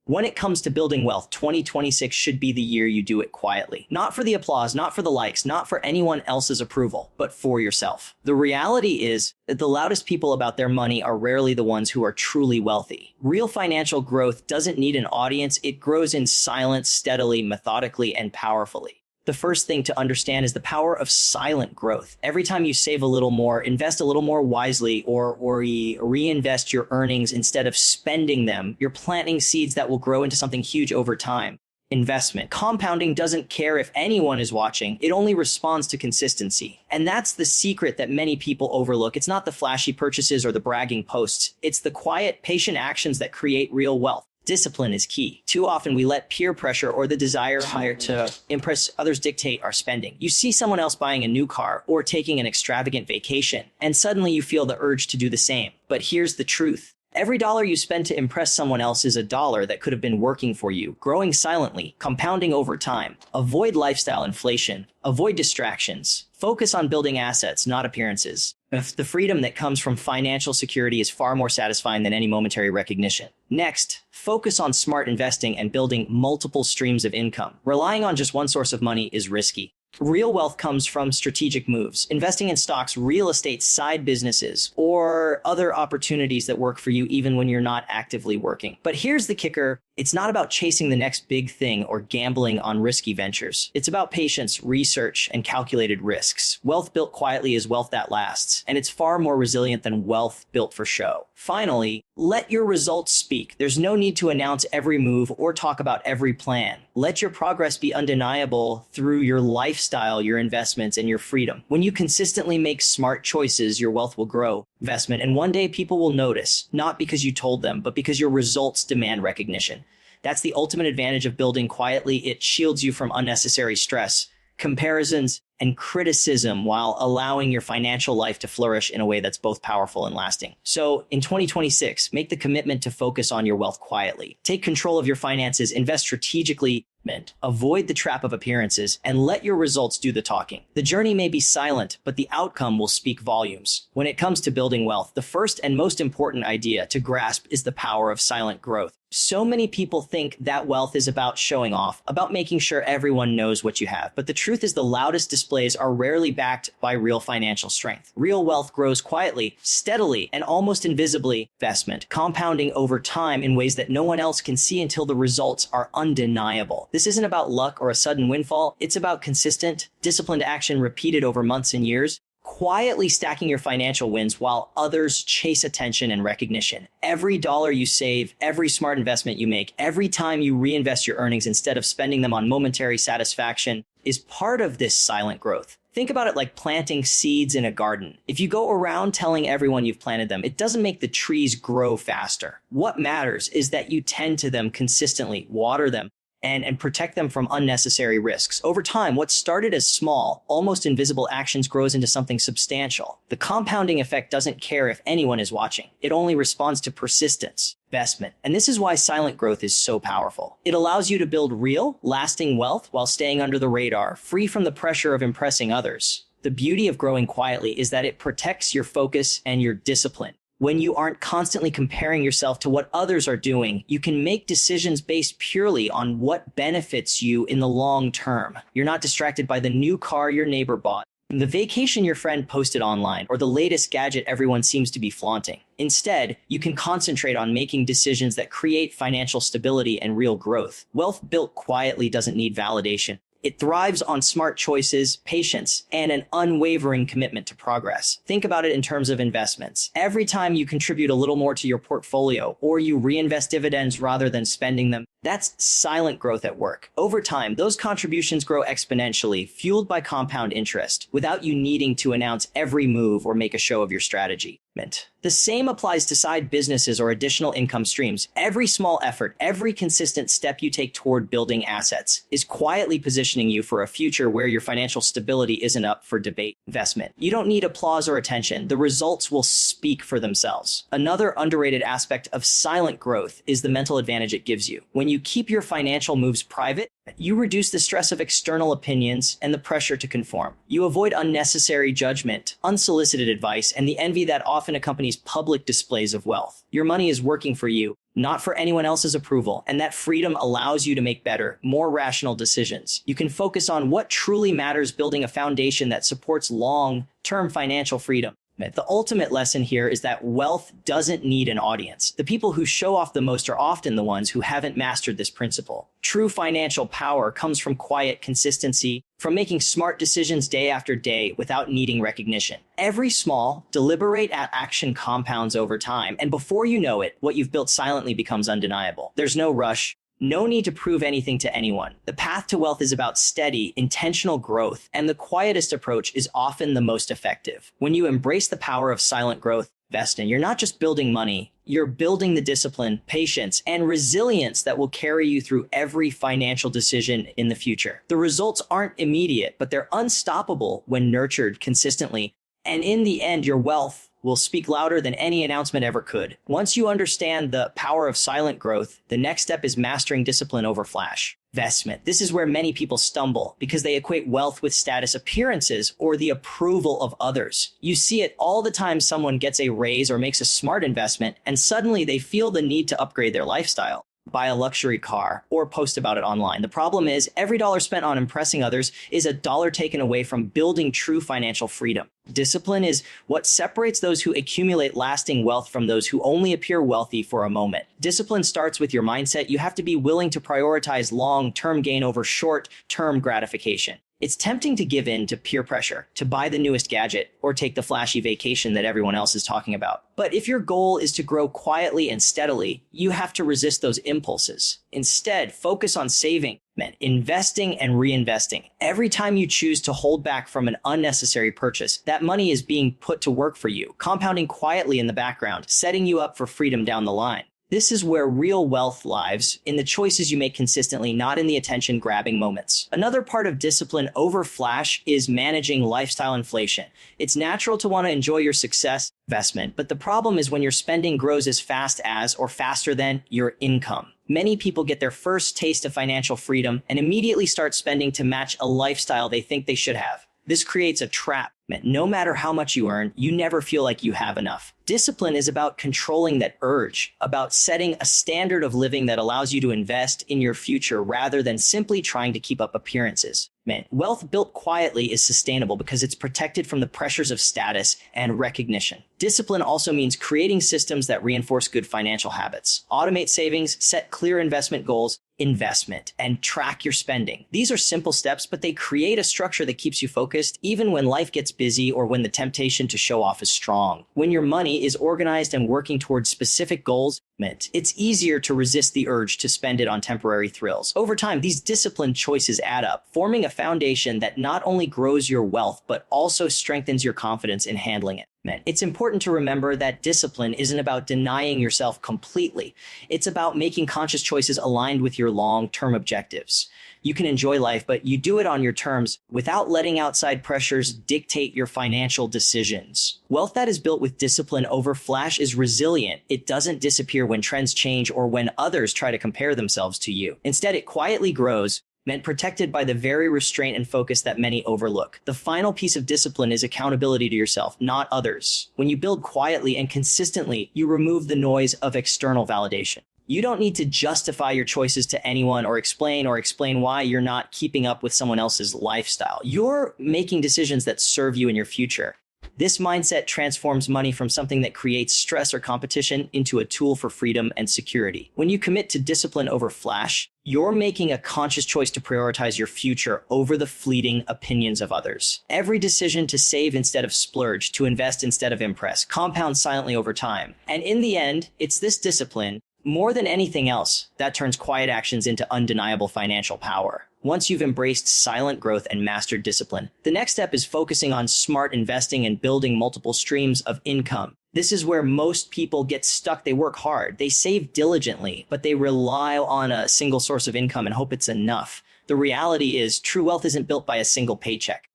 When it comes to building wealth, 2026 should be the year you do it quietly. Not for the applause, not for the likes, not for anyone else's approval, but for yourself. The reality is that the loudest people about their money are rarely the ones who are truly wealthy. Real financial growth doesn't need an audience. It grows in silence, steadily, methodically, and powerfully. The first thing to understand is the power of silent growth. Every time you save a little more, invest a little more wisely, or reinvest your earnings instead of spending them, you're planting seeds that will grow into something huge over time. Investment. Compounding doesn't care if anyone is watching. It only responds to consistency. And that's the secret that many people overlook. It's not the flashy purchases or the bragging posts. It's the quiet, patient actions that create real wealth. Discipline is key. Too often we let peer pressure or the desire to impress others dictate our spending. You see someone else buying a new car or taking an extravagant vacation, and suddenly you feel the urge to do the same. But here's the truth. Every dollar you spend to impress someone else is a dollar that could have been working for you, growing silently, compounding over time. Avoid lifestyle inflation. Avoid distractions. Focus on building assets, not appearances. The freedom that comes from financial security is far more satisfying than any momentary recognition. Next, focus on smart investing and building multiple streams of income. Relying on just one source of money is risky. Real wealth comes from strategic moves, investing in stocks, real estate, side businesses, or other opportunities that work for you even when you're not actively working. But here's the kicker. It's not about chasing the next big thing or gambling on risky ventures. It's about patience, research, and calculated risks. Wealth built quietly is wealth that lasts, and it's far more resilient than wealth built for show. Finally, let your results speak. There's no need to announce every move or talk about every plan. Let your progress be undeniable through your lifestyle, your investments, and your freedom. When you consistently make smart choices, your wealth will grow. Investment, and one day people will notice, not because you told them, but because your results demand recognition. That's the ultimate advantage of building quietly. It shields you from unnecessary stress, comparisons, and criticism while allowing your financial life to flourish in a way that's both powerful and lasting. So in 2026, make the commitment to focus on your wealth quietly. Take control of your finances, invest strategically, avoid the trap of appearances, and let your results do the talking. The journey may be silent, but the outcome will speak volumes. When it comes to building wealth, the first and most important idea to grasp is the power of silent growth. So many people think that wealth is about showing off, about making sure everyone knows what you have. But the truth is the loudest displays are rarely backed by real financial strength. Real wealth grows quietly, steadily, and almost invisibly. Investment, compounding over time in ways that no one else can see until the results are undeniable. This isn't about luck or a sudden windfall. It's about consistent, disciplined action repeated over months and years. Quietly stacking your financial wins while others chase attention and recognition. Every dollar you save, every smart investment you make, every time you reinvest your earnings instead of spending them on momentary satisfaction is part of this silent growth. Think about it like planting seeds in a garden. If you go around telling everyone you've planted them, it doesn't make the trees grow faster. What matters is that you tend to them consistently, water them, and protect them from unnecessary risks. Over time, what started as small, almost invisible actions grows into something substantial. The compounding effect doesn't care if anyone is watching. It only responds to persistence, investment. And this is why silent growth is so powerful. It allows you to build real, lasting wealth while staying under the radar, free from the pressure of impressing others. The beauty of growing quietly is that it protects your focus and your discipline. When you aren't constantly comparing yourself to what others are doing, you can make decisions based purely on what benefits you in the long term. You're not distracted by the new car your neighbor bought, the vacation your friend posted online, or the latest gadget everyone seems to be flaunting. Instead, you can concentrate on making decisions that create financial stability and real growth. Wealth built quietly doesn't need validation. It thrives on smart choices, patience, and an unwavering commitment to progress. Think about it in terms of investments. Every time you contribute a little more to your portfolio or you reinvest dividends rather than spending them, that's silent growth at work. Over time, those contributions grow exponentially, fueled by compound interest, without you needing to announce every move or make a show of your strategy. The same applies to side businesses or additional income streams. Every small effort, every consistent step you take toward building assets is quietly positioning you for a future where your financial stability isn't up for debate. Investment. You don't need applause or attention. The results will speak for themselves. Another underrated aspect of silent growth is the mental advantage it gives you. When you keep your financial moves private, you reduce the stress of external opinions and the pressure to conform. You avoid unnecessary judgment, unsolicited advice, and the envy that often accompanies public displays of wealth. Your money is working for you, not for anyone else's approval. And that freedom allows you to make better, more rational decisions. You can focus on what truly matters, building a foundation that supports long-term financial freedom. The ultimate lesson here is that wealth doesn't need an audience. The people who show off the most are often the ones who haven't mastered this principle. True financial power comes from quiet consistency, from making smart decisions day after day without needing recognition. Every small, deliberate action compounds over time, and before you know it, what you've built silently becomes undeniable. There's no rush. No need to prove anything to anyone. The path to wealth is about steady, intentional growth, and the quietest approach is often the most effective. When you embrace the power of silent growth, investing, you're not just building money, you're building the discipline, patience, and resilience that will carry you through every financial decision in the future. The results aren't immediate, but they're unstoppable when nurtured consistently. And in the end, your wealth will speak louder than any announcement ever could. Once you understand the power of silent growth, the next step is mastering discipline over flash investment. This is where many people stumble because they equate wealth with status, appearances, or the approval of others. You see it all the time. Someone gets a raise or makes a smart investment, and suddenly they feel the need to upgrade their lifestyle, buy a luxury car, or post about it online. The problem is every dollar spent on impressing others is a dollar taken away from building true financial freedom. Discipline is what separates those who accumulate lasting wealth from those who only appear wealthy for a moment. Discipline starts with your mindset. You have to be willing to prioritize long-term gain over short-term gratification. It's tempting to give in to peer pressure, to buy the newest gadget, or take the flashy vacation that everyone else is talking about. But if your goal is to grow quietly and steadily, you have to resist those impulses. Instead, focus on saving, investing, and reinvesting. Every time you choose to hold back from an unnecessary purchase, that money is being put to work for you, compounding quietly in the background, setting you up for freedom down the line. This is where real wealth lies, in the choices you make consistently, not in the attention-grabbing moments. Another part of discipline over flash is managing lifestyle inflation. It's natural to want to enjoy your success investment, but the problem is when your spending grows as fast as or faster than your income. Many people get their first taste of financial freedom and immediately start spending to match a lifestyle they think they should have. This creates a trap. No matter how much you earn, you never feel like you have enough. Discipline is about controlling that urge, about setting a standard of living that allows you to invest in your future rather than simply trying to keep up appearances. Wealth built quietly is sustainable because it's protected from the pressures of status and recognition. Discipline also means creating systems that reinforce good financial habits. Automate savings, set clear investment goals, and track your spending. These are simple steps, but they create a structure that keeps you focused even when life gets busy or when the temptation to show off is strong. When your money is organized and working towards specific goals, it's easier to resist the urge to spend it on temporary thrills. Over time, these disciplined choices add up, forming a foundation that not only grows your wealth, but also strengthens your confidence in handling it. It's important to remember that discipline isn't about denying yourself completely. It's about making conscious choices aligned with your long-term objectives. You can enjoy life, but you do it on your terms without letting outside pressures dictate your financial decisions. Wealth that is built with discipline over flash is resilient. It doesn't disappear when trends change or when others try to compare themselves to you. Instead, it quietly grows, protected by the very restraint and focus that many overlook. The final piece of discipline is accountability to yourself, not others. When you build quietly and consistently, you remove the noise of external validation. You don't need to justify your choices to anyone or explain why you're not keeping up with someone else's lifestyle. You're making decisions that serve you in your future. This mindset transforms money from something that creates stress or competition into a tool for freedom and security. When you commit to discipline over flash, you're making a conscious choice to prioritize your future over the fleeting opinions of others. Every decision to save instead of splurge, to invest instead of impress, compounds silently over time. And in the end, it's this discipline, more than anything else, that turns quiet actions into undeniable financial power. Once you've embraced silent growth and mastered discipline, the next step is focusing on smart investing and building multiple streams of income. This is where most people get stuck. They work hard, they save diligently, but they rely on a single source of income and hope it's enough. The reality is, true wealth isn't built by a single paycheck.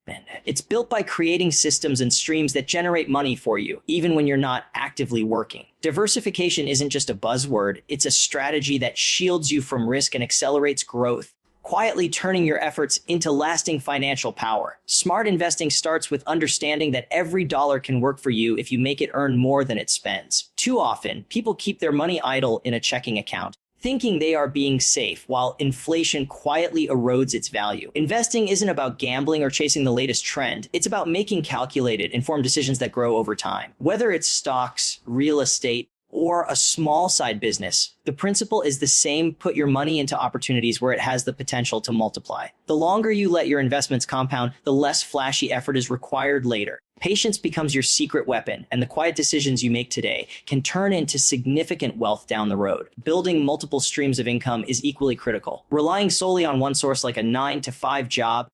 It's built by creating systems and streams that generate money for you, even when you're not actively working. Diversification isn't just a buzzword, it's a strategy that shields you from risk and accelerates growth. quietly turning your efforts into lasting financial power. Smart investing starts with understanding that every dollar can work for you if you make it earn more than it spends. Too often, people keep their money idle in a checking account, thinking they are being safe while inflation quietly erodes its value. Investing isn't about gambling or chasing the latest trend. It's about making calculated, informed decisions that grow over time. Whether it's stocks, real estate, or a small side business, the principle is the same. Put your money into opportunities where it has the potential to multiply. The longer you let your investments compound, the less flashy effort is required later. Patience becomes your secret weapon, and the quiet decisions you make today can turn into significant wealth down the road. Building multiple streams of income is equally critical. Relying solely on one source like a 9-to-5 job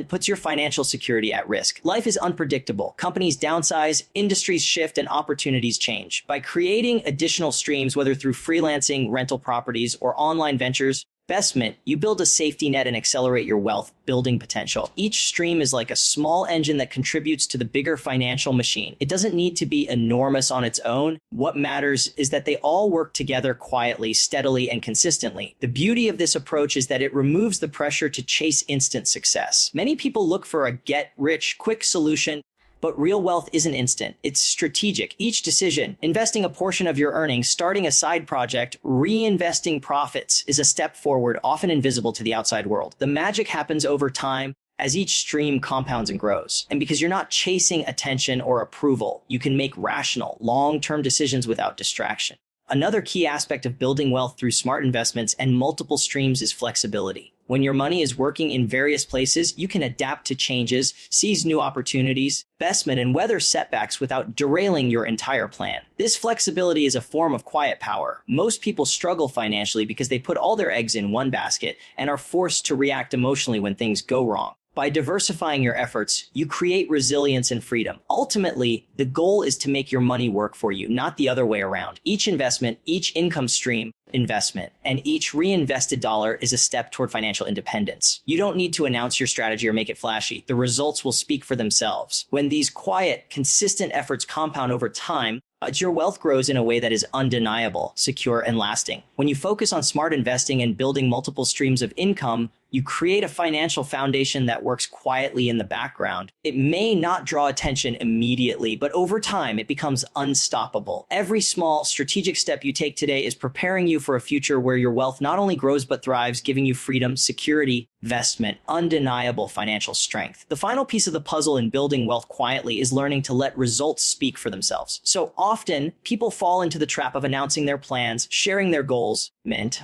puts your financial security at risk. Life is unpredictable. Companies downsize, industries shift, and opportunities change. By creating additional streams, whether through freelancing, rental properties, or online ventures, investment, you build a safety net and accelerate your wealth building potential. Each stream is like a small engine that contributes to the bigger financial machine. It doesn't need to be enormous on its own. What matters is that they all work together quietly, steadily, and consistently. The beauty of this approach is that it removes the pressure to chase instant success. Many people look for a get-rich-quick solution, but real wealth isn't instant. It's strategic. Each decision, investing a portion of your earnings, starting a side project, reinvesting profits, is a step forward, often invisible to the outside world. The magic happens over time as each stream compounds and grows. And because you're not chasing attention or approval, you can make rational, long-term decisions without distraction. Another key aspect of building wealth through smart investments and multiple streams is flexibility. When your money is working in various places, you can adapt to changes, seize new opportunities, investment, and weather setbacks without derailing your entire plan. This flexibility is a form of quiet power. Most people struggle financially because they put all their eggs in one basket and are forced to react emotionally when things go wrong. By diversifying your efforts, you create resilience and freedom. Ultimately, the goal is to make your money work for you, not the other way around. Each investment, each income stream, investment, and each reinvested dollar is a step toward financial independence. You don't need to announce your strategy or make it flashy. The results will speak for themselves. When these quiet, consistent efforts compound over time, your wealth grows in a way that is undeniable, secure, and lasting. When you focus on smart investing and building multiple streams of income, you create a financial foundation that works quietly in the background. It may not draw attention immediately, but over time, it becomes unstoppable. Every small, strategic step you take today is preparing you for a future where your wealth not only grows but thrives, giving you freedom, security, investment, undeniable financial strength. The final piece of the puzzle in building wealth quietly is learning to let results speak for themselves. So often, people fall into the trap of announcing their plans, sharing their goals,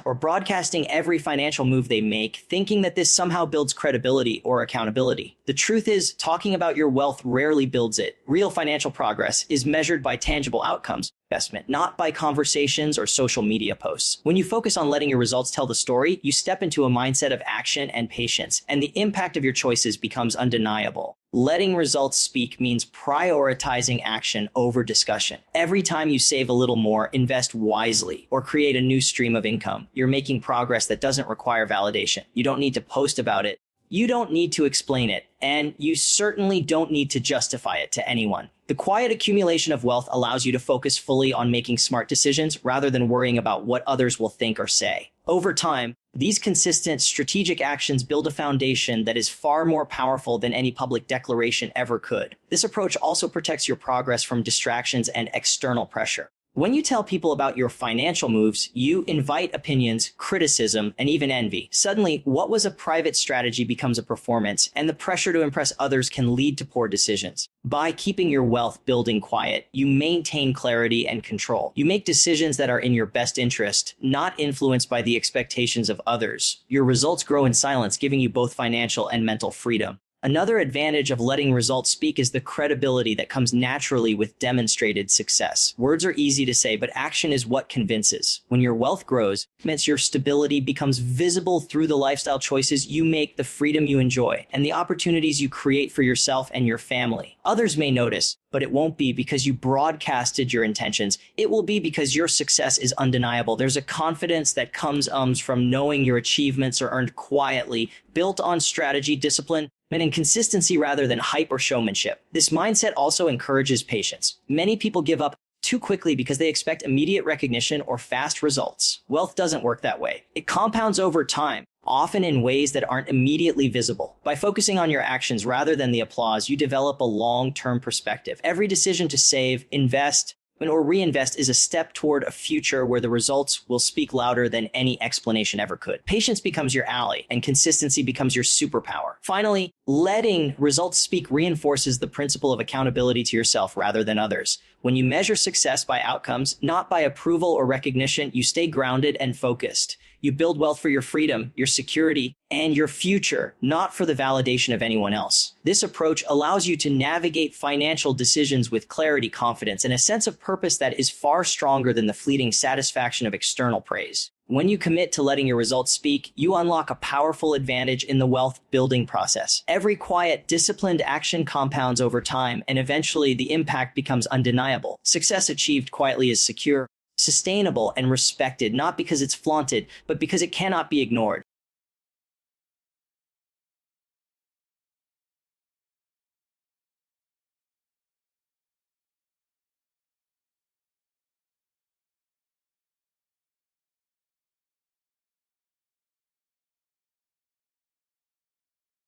or broadcasting every financial move they make, thinking that this somehow builds credibility or accountability. The truth is, talking about your wealth rarely builds it. Real financial progress is measured by tangible outcomes, investment, not by conversations or social media posts. When you focus on letting your results tell the story, you step into a mindset of action and patience, and the impact of your choices becomes undeniable. Letting results speak means prioritizing action over discussion. Every time you save a little more, invest wisely, or create a new stream of income, you're making progress that doesn't require validation. You don't need to post about it. You don't need to explain it, and you certainly don't need to justify it to anyone. The quiet accumulation of wealth allows you to focus fully on making smart decisions rather than worrying about what others will think or say. Over time, these consistent strategic actions build a foundation that is far more powerful than any public declaration ever could. This approach also protects your progress from distractions and external pressure. When you tell people about your financial moves, you invite opinions, criticism, and even envy. Suddenly, what was a private strategy becomes a performance, and the pressure to impress others can lead to poor decisions. By keeping your wealth building quiet, you maintain clarity and control. You make decisions that are in your best interest, not influenced by the expectations of others. Your results grow in silence, giving you both financial and mental freedom. Another advantage of letting results speak is the credibility that comes naturally with demonstrated success. Words are easy to say, but action is what convinces. When your wealth grows, it means your stability becomes visible through the lifestyle choices you make, the freedom you enjoy, and the opportunities you create for yourself and your family. Others may notice, but it won't be because you broadcasted your intentions. It will be because your success is undeniable. There's a confidence that comes from knowing your achievements are earned quietly, built on strategy, discipline, and in consistency rather than hype or showmanship. This mindset also encourages patience. Many people give up too quickly because they expect immediate recognition or fast results. Wealth doesn't work that way. It compounds over time, often in ways that aren't immediately visible. By focusing on your actions rather than the applause, you develop a long-term perspective. Every decision to save, invest, or reinvest is a step toward a future where the results will speak louder than any explanation ever could. Patience becomes your ally, and consistency becomes your superpower. Finally, letting results speak reinforces the principle of accountability to yourself rather than others. When you measure success by outcomes, not by approval or recognition, you stay grounded and focused. You build wealth for your freedom, your security, and your future, not for the validation of anyone else. This approach allows you to navigate financial decisions with clarity, confidence, and a sense of purpose that is far stronger than the fleeting satisfaction of external praise. When you commit to letting your results speak, you unlock a powerful advantage in the wealth building process. Every quiet, disciplined action compounds over time, and eventually the impact becomes undeniable. Success achieved quietly is secure, sustainable, and respected, not because it's flaunted, but because it cannot be ignored.